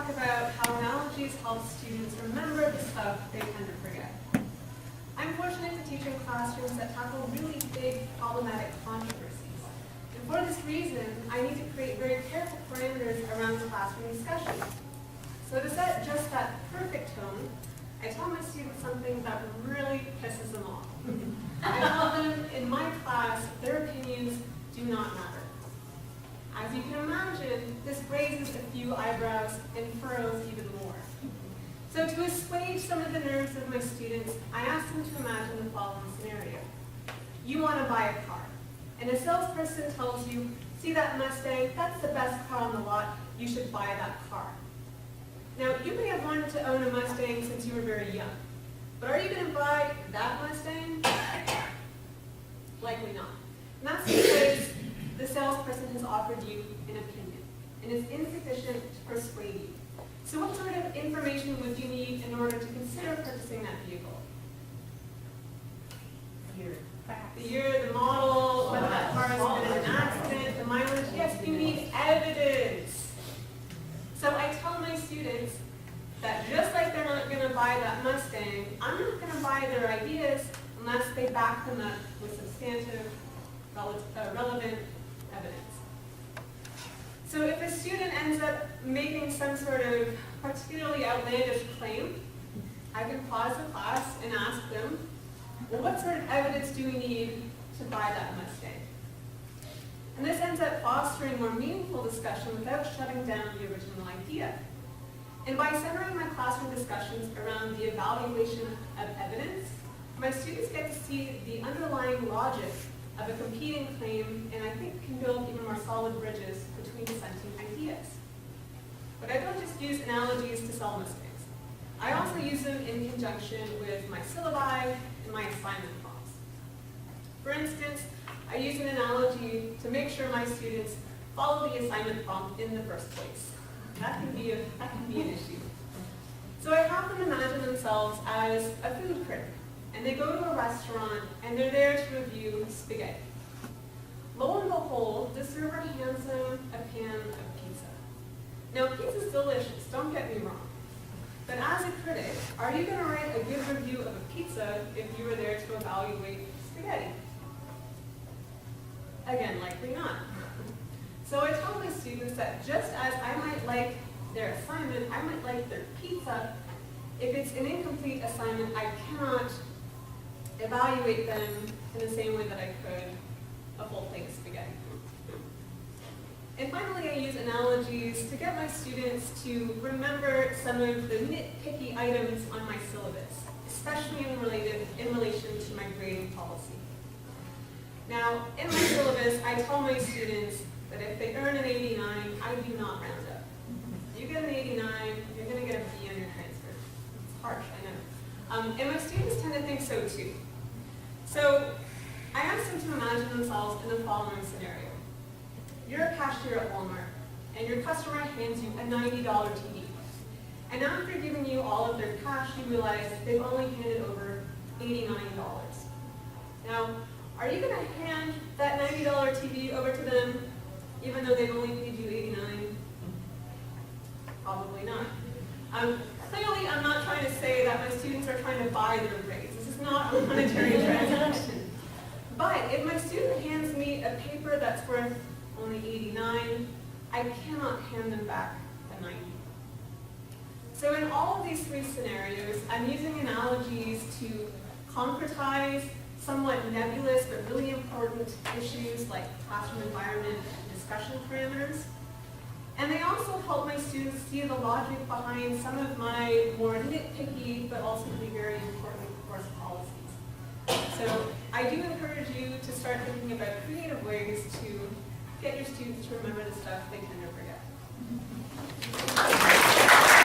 talk about how analogies help students remember the stuff they tend to forget. I'm fortunate to teach in classrooms that tackle really big, problematic controversies. And for this reason, I need to create very careful parameters around classroom discussion. So to set just that perfect tone, I tell my students something that really pisses them off. I tell them, in my class, their opinions do not matter. As you can imagine, this raises a few eyebrows and furrows even more. So to assuage some of the nerves of my students, I ask them to imagine the following scenario. You want to buy a car, and a salesperson tells you, see that Mustang, that's the best car on the lot, you should buy that car. Now, you may have wanted to own a Mustang since you were very young, but are you going to buy that Mustang? Likely not. And that's because the salesperson has offered you an opinion, and is insufficient to persuade you. So what sort of information would you need in order to consider purchasing that vehicle? The year, the model, whether that car has been in an accident, the mileage. Yes, you need evidence. So I tell my students that just like they're not going to buy that Mustang, I'm not going to buy their ideas unless they back them up with substantive, relevant evidence. So if a student ends up making some sort of particularly outlandish claim, I can pause the class and ask them, well, what sort of evidence do we need to buy that Mustang? And this ends up fostering more meaningful discussion without shutting down the original idea. And by centering my classroom discussions around the evaluation of evidence, my students get to see the underlying logic of a competing claim, and I think can build even more solid bridges between dissenting ideas. But I don't just use analogies to sell Mustangs. I also use them in conjunction with my syllabi and my assignment prompts. For instance, I use an analogy to make sure my students follow the assignment prompt in the first place. That can be an issue. So I have them imagine themselves as a food critic, and they go to a restaurant and they're there to review spaghetti. Lo and behold, the server hands them a pan of pizza. Now, pizza's delicious, don't get me wrong. But as a critic, are you going to write a good review of a pizza if you were there to evaluate spaghetti? Again, likely not. So I tell my students that just as I might like their assignment, I might like their pizza, if it's an incomplete assignment, I cannot evaluate them in the same way that I could a full plate of spaghetti. And finally, I use analogies to get my students to remember some of the nitpicky items on my syllabus, especially in relation to my grading policy. Now, in my syllabus, I tell my students that if they earn an 89, I do not round up. You get an 89, you're going to get a B on your transfer. It's harsh, I know. And my students tend to think so too. So I ask them to imagine themselves in the following scenario. You're a cashier at Walmart, and your customer hands you a $90 TV. And after giving you all of their cash, you realize they've only handed over $89. Now, are you going to hand that $90 TV over to them even though they've only paid you $89? Probably not. Clearly, I'm not trying to say that my students are trying to buy their grades. This is not a monetary transaction. But if my student hands me a paper that's worth only 89, I cannot hand them back a 90. So in all of these three scenarios, I'm using analogies to concretize somewhat nebulous but really important issues like classroom environment and discussion parameters. And they also help my students see the logic behind some of my more nitpicky but also really very important course policies. So I do encourage you to start thinking about creative ways to get your students to remember the stuff they tend to forget.